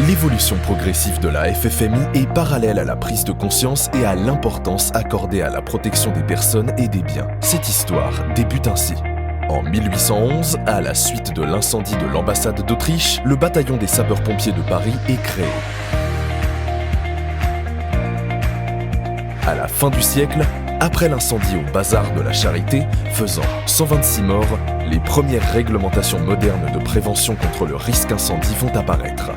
L'évolution progressive de la FFMI est parallèle à la prise de conscience et à l'importance accordée à la protection des personnes et des biens. Cette histoire débute ainsi. En 1811, à la suite de l'incendie de l'ambassade d'Autriche, le bataillon des sapeurs-pompiers de Paris est créé. À la fin du siècle, après l'incendie au bazar de la Charité, faisant 126 morts, les premières réglementations modernes de prévention contre le risque incendie vont apparaître.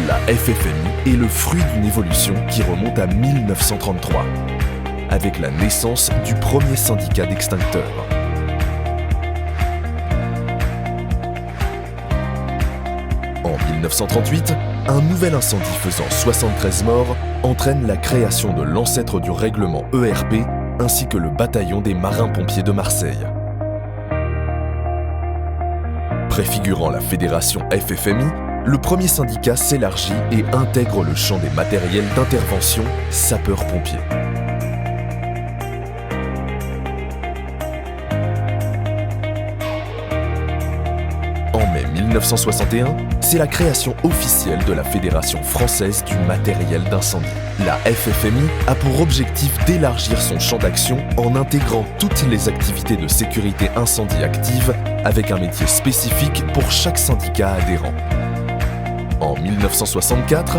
La FFMI est le fruit d'une évolution qui remonte à 1933, avec la naissance du premier syndicat d'extincteurs. En 1938, un nouvel incendie faisant 73 morts entraîne la création de l'ancêtre du règlement ERP ainsi que le bataillon des marins-pompiers de Marseille. Préfigurant la fédération FFMI, le premier syndicat s'élargit et intègre le champ des matériels d'intervention sapeurs-pompiers. En mai 1961, c'est la création officielle de la Fédération française du matériel d'incendie. La FFMI a pour objectif d'élargir son champ d'action en intégrant toutes les activités de sécurité incendie active avec un métier spécifique pour chaque syndicat adhérent. En 1964,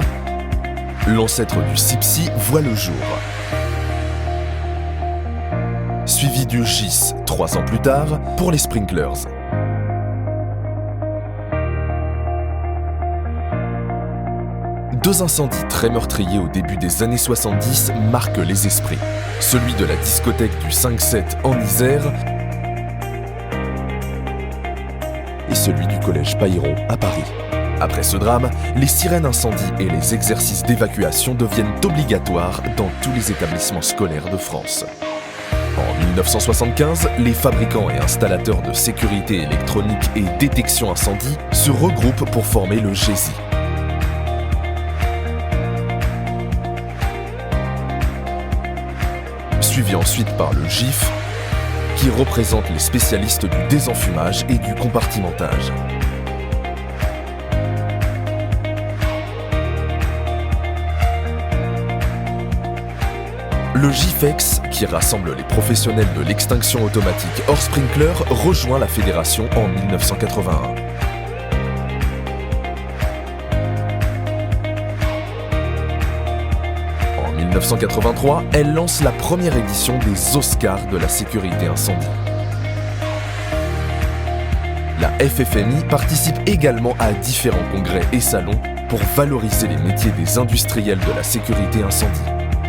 l'ancêtre du CIPSI voit le jour. Suivi du GIS 3 ans plus tard pour les sprinklers. Deux incendies très meurtriers au début des années 70 marquent les esprits. Celui de la discothèque du 5-7 en Isère et celui du collège Pailleron à Paris. Après ce drame, les sirènes incendie et les exercices d'évacuation deviennent obligatoires dans tous les établissements scolaires de France. En 1975, les fabricants et installateurs de sécurité électronique et détection incendie se regroupent pour former le GESI. Suivi ensuite par le GIF, qui représente les spécialistes du désenfumage et du compartimentage. Le GIFEX, qui rassemble les professionnels de l'extinction automatique hors sprinkler, rejoint la fédération en 1981. En 1983, elle lance la première édition des Oscars de la sécurité incendie. La FFMI participe également à différents congrès et salons pour valoriser les métiers des industriels de la sécurité incendie,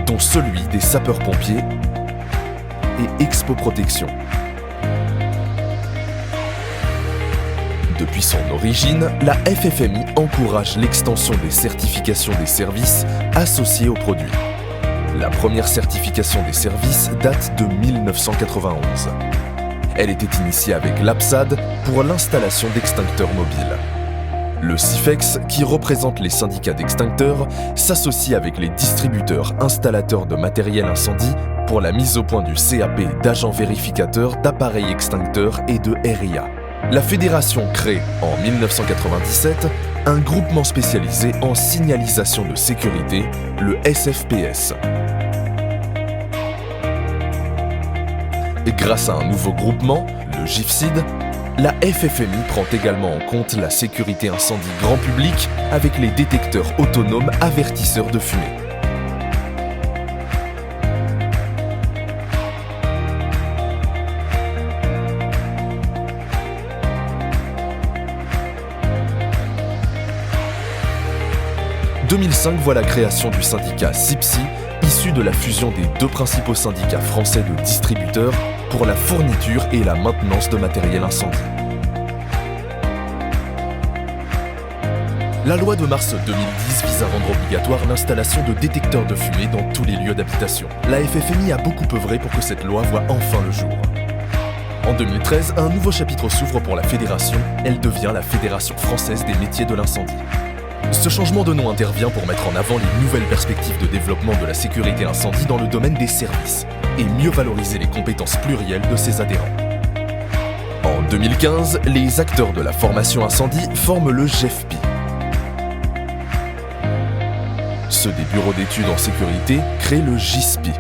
dont celui des sapeurs-pompiers et Expo Protection. Depuis son origine, la FFMI encourage l'extension des certifications des services associés aux produits. La première certification des services date de 1991. Elle était initiée avec l'APSAD pour l'installation d'extincteurs mobiles. Le CIFEX, qui représente les syndicats d'extincteurs, s'associe avec les distributeurs installateurs de matériel incendie pour la mise au point du CAP d'agents vérificateurs d'appareils extincteurs et de RIA. La fédération crée, en 1997, un groupement spécialisé en signalisation de sécurité, le SFPS. Et grâce à un nouveau groupement, le GIFSID, la FFMI prend également en compte la sécurité incendie grand public avec les détecteurs autonomes avertisseurs de fumée. En 2005 voit la création du syndicat CIPSI, issu de la fusion des deux principaux syndicats français de distributeurs pour la fourniture et la maintenance de matériel incendie. La loi de mars 2010 vise à rendre obligatoire l'installation de détecteurs de fumée dans tous les lieux d'habitation. La FFMI a beaucoup œuvré pour que cette loi voie enfin le jour. En 2013, un nouveau chapitre s'ouvre pour la fédération. Elle devient la Fédération française des métiers de l'incendie. Ce changement de nom intervient pour mettre en avant les nouvelles perspectives de développement de la sécurité incendie dans le domaine des services et mieux valoriser les compétences plurielles de ses adhérents. En 2015, les acteurs de la formation incendie forment le GEFPI, ceux des bureaux d'études en sécurité, créent le GISPI.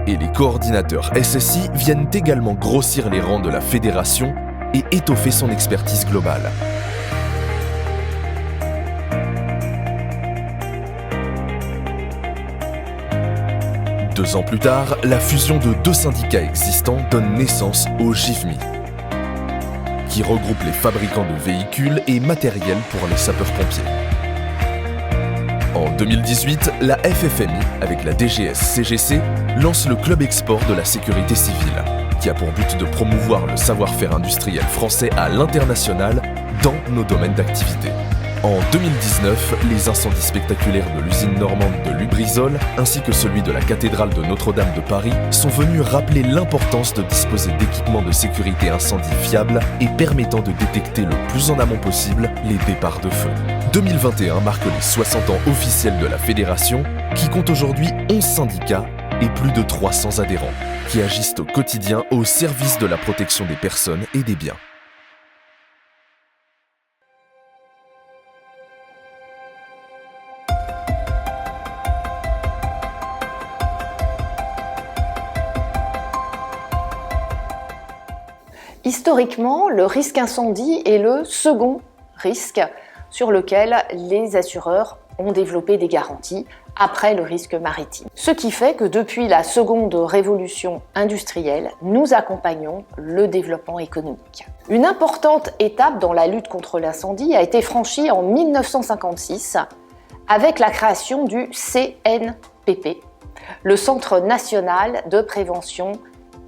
Et les coordinateurs SSI viennent également grossir les rangs de la fédération et étoffer son expertise globale. Deux ans plus tard, la fusion de deux syndicats existants donne naissance au GIFMI, qui regroupe les fabricants de véhicules et matériel pour les sapeurs-pompiers. En 2018, la FFMI, avec la DGS-CGC, lance le Club Export de la sécurité civile, qui a pour but de promouvoir le savoir-faire industriel français à l'international dans nos domaines d'activité. En 2019, les incendies spectaculaires de l'usine normande de Lubrizol ainsi que celui de la cathédrale de Notre-Dame de Paris sont venus rappeler l'importance de disposer d'équipements de sécurité incendie fiables et permettant de détecter le plus en amont possible les départs de feu. 2021 marque les 60 ans officiels de la fédération qui compte aujourd'hui 11 syndicats et plus de 300 adhérents qui agissent au quotidien au service de la protection des personnes et des biens. Historiquement, le risque incendie est le second risque sur lequel les assureurs ont développé des garanties après le risque maritime. Ce qui fait que depuis la seconde révolution industrielle, nous accompagnons le développement économique. Une importante étape dans la lutte contre l'incendie a été franchie en 1956 avec la création du CNPP, le Centre national de prévention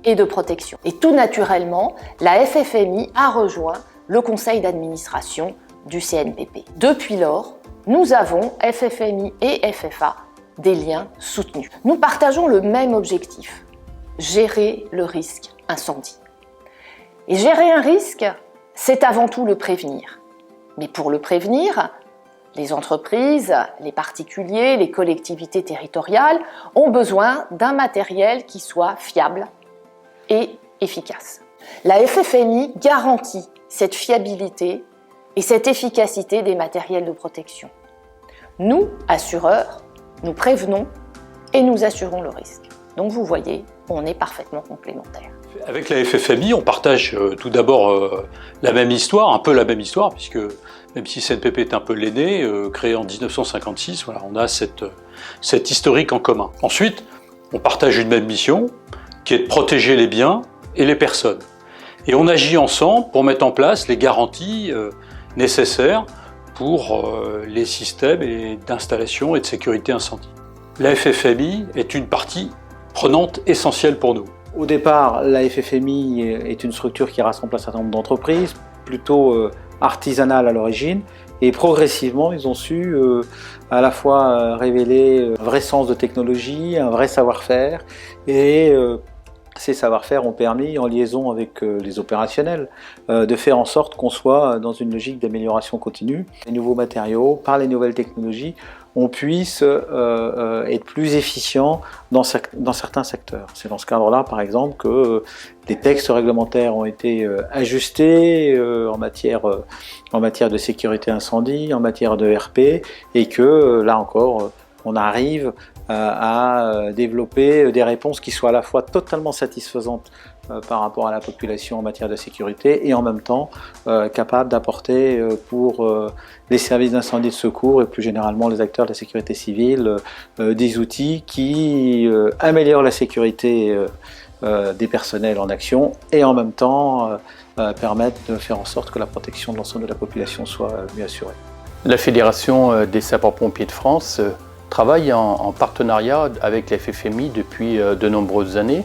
et de protection. Et tout naturellement, la FFMI a rejoint le conseil d'administration du CNPP. Depuis lors, nous avons, FFMI et FFA, des liens soutenus. Nous partageons le même objectif, gérer le risque incendie. Et gérer un risque, c'est avant tout le prévenir. Mais pour le prévenir, les entreprises, les particuliers, les collectivités territoriales ont besoin d'un matériel qui soit fiable et efficace. La FFMI garantit cette fiabilité et cette efficacité des matériels de protection. Nous, assureurs, nous prévenons et nous assurons le risque. Donc vous voyez, on est parfaitement complémentaires. Avec la FFMI, on partage tout d'abord la même histoire, un peu la même histoire, puisque même si CNPP est un peu l'aîné, créé en 1956, voilà, on a cette historique en commun. Ensuite, on partage une même mission, qui est de protéger les biens et les personnes. Et on agit ensemble pour mettre en place les garanties nécessaires pour les systèmes d'installation et de sécurité incendie. La FFMI est une partie prenante essentielle pour nous. Au départ, la FFMI est une structure qui rassemble un certain nombre d'entreprises, plutôt artisanales à l'origine, et progressivement, ils ont su à la fois révéler un vrai sens de technologie, un vrai savoir-faire, et ces savoir-faire ont permis, en liaison avec les opérationnels, de faire en sorte qu'on soit dans une logique d'amélioration continue. Les nouveaux matériaux, par les nouvelles technologies, on puisse être plus efficient dans certains secteurs. C'est dans ce cadre-là, par exemple, que les textes réglementaires ont été ajustés en matière de sécurité incendie, en matière de RP, et que, là encore, on arrive à développer des réponses qui soient à la fois totalement satisfaisantes par rapport à la population en matière de sécurité et en même temps capables d'apporter pour les services d'incendie et de secours et plus généralement les acteurs de la sécurité civile des outils qui améliorent la sécurité des personnels en action et en même temps permettent de faire en sorte que la protection de l'ensemble de la population soit mieux assurée. La Fédération des sapeurs-pompiers de France travaille en partenariat avec la FFMI depuis de nombreuses années.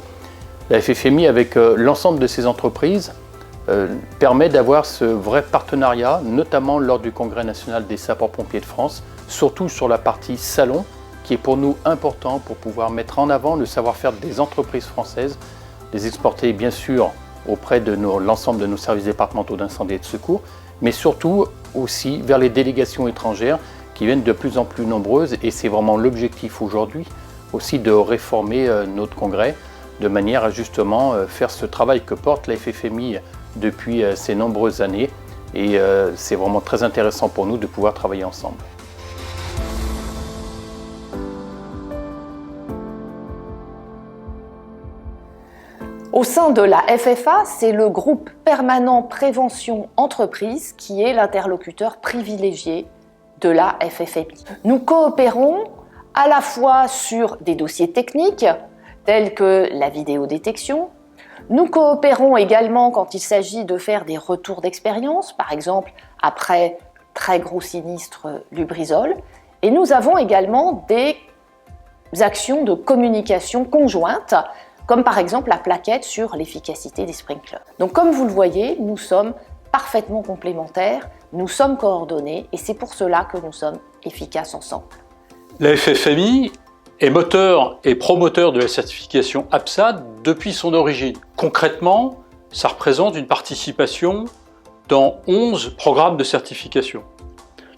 La FFMI, avec l'ensemble de ses entreprises, permet d'avoir ce vrai partenariat, notamment lors du Congrès national des sapeurs-pompiers de France, surtout sur la partie salon, qui est pour nous important pour pouvoir mettre en avant le savoir-faire des entreprises françaises, les exporter bien sûr auprès de l'ensemble de nos services départementaux d'incendie et de secours, mais surtout aussi vers les délégations étrangères qui viennent de plus en plus nombreuses, et c'est vraiment l'objectif aujourd'hui aussi de réformer notre congrès de manière à justement faire ce travail que porte la FFMI depuis ces nombreuses années. Et c'est vraiment très intéressant pour nous de pouvoir travailler ensemble. Au sein de la FFA, c'est le groupe permanent prévention entreprise qui est l'interlocuteur privilégié de la FFMI. Nous coopérons à la fois sur des dossiers techniques tels que la vidéodétection. Nous coopérons également quand il s'agit de faire des retours d'expérience, par exemple après très gros sinistre Lubrizol. Et nous avons également des actions de communication conjointes, comme par exemple la plaquette sur l'efficacité des sprinklers. Donc comme vous le voyez, nous sommes parfaitement complémentaires, nous sommes coordonnés et c'est pour cela que nous sommes efficaces ensemble. La FFMI est moteur et promoteur de la certification APSAT depuis son origine. Concrètement, ça représente une participation dans 11 programmes de certification.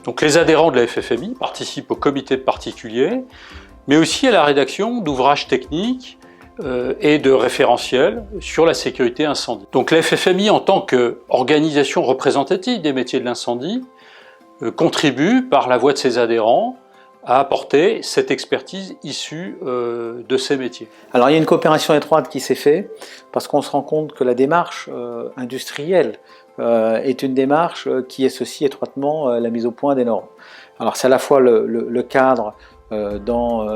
Donc les adhérents de la FFMI participent au comité de particuliers, mais aussi à la rédaction d'ouvrages techniques et de référentiels sur la sécurité incendie. Donc la FFMI, en tant qu'organisation représentative des métiers de l'incendie, contribue par la voix de ses adhérents à apporter cette expertise issue de ces métiers. Alors il y a une coopération étroite qui s'est faite parce qu'on se rend compte que la démarche industrielle est une démarche qui associe étroitement la mise au point des normes. Alors c'est à la fois le cadre dans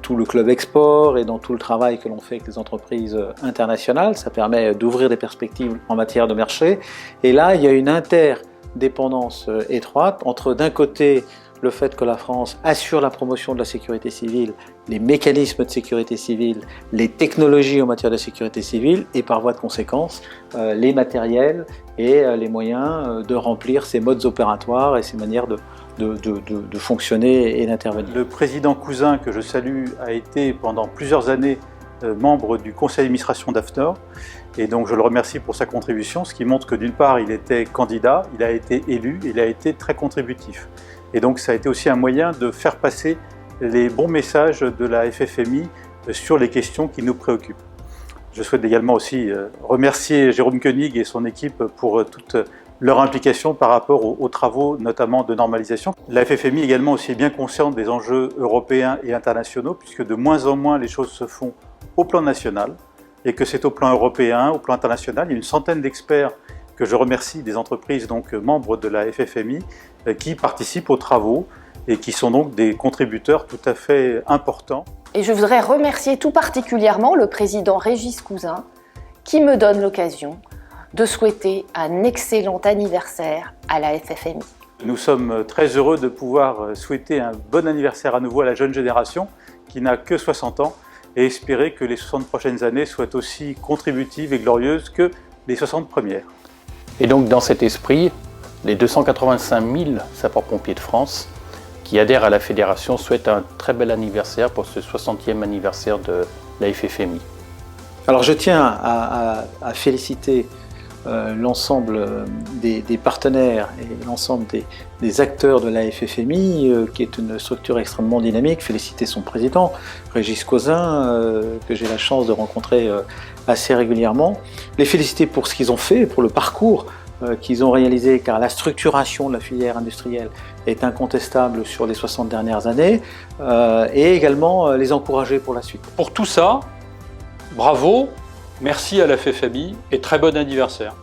tout le club export et dans tout le travail que l'on fait avec les entreprises internationales, ça permet d'ouvrir des perspectives en matière de marché. Et là, il y a une interdépendance étroite entre d'un côté le fait que la France assure la promotion de la sécurité civile, les mécanismes de sécurité civile, les technologies en matière de sécurité civile et par voie de conséquence les matériels et les moyens de remplir ces modes opératoires et ces manières de fonctionner et d'intervenir. Le président Cousin, que je salue, a été pendant plusieurs années membre du conseil d'administration d'AFNOR et donc je le remercie pour sa contribution, ce qui montre que d'une part il était candidat, il a été élu, il a été très contributif. Et donc ça a été aussi un moyen de faire passer les bons messages de la FFMI sur les questions qui nous préoccupent. Je souhaite également aussi remercier Jérôme Koenig et son équipe pour toute leur implication par rapport aux travaux notamment de normalisation. La FFMI également aussi est bien consciente des enjeux européens et internationaux puisque de moins en moins les choses se font au plan national et que c'est au plan européen, au plan international. Il y a une centaine d'experts que je remercie des entreprises donc membres de la FFMI qui participent aux travaux et qui sont donc des contributeurs tout à fait importants. Et je voudrais remercier tout particulièrement le président Régis Cousin qui me donne l'occasion de souhaiter un excellent anniversaire à la FFMI. Nous sommes très heureux de pouvoir souhaiter un bon anniversaire à nouveau à la jeune génération qui n'a que 60 ans et espérer que les 60 prochaines années soient aussi contributives et glorieuses que les 60 premières. Et donc dans cet esprit, les 285 000 sapeurs-pompiers de France qui adhèrent à la fédération souhaitent un très bel anniversaire pour ce 60e anniversaire de la FFMI. Alors je tiens à féliciter l'ensemble des partenaires et l'ensemble des acteurs de la FFMI, qui est une structure extrêmement dynamique, féliciter son président, Régis Cousin, que j'ai la chance de rencontrer assez régulièrement, les féliciter pour ce qu'ils ont fait, pour le parcours qu'ils ont réalisé, car la structuration de la filière industrielle est incontestable sur les 60 dernières années, et également les encourager pour la suite. Pour tout ça, bravo, merci à la FFMI et très bon anniversaire.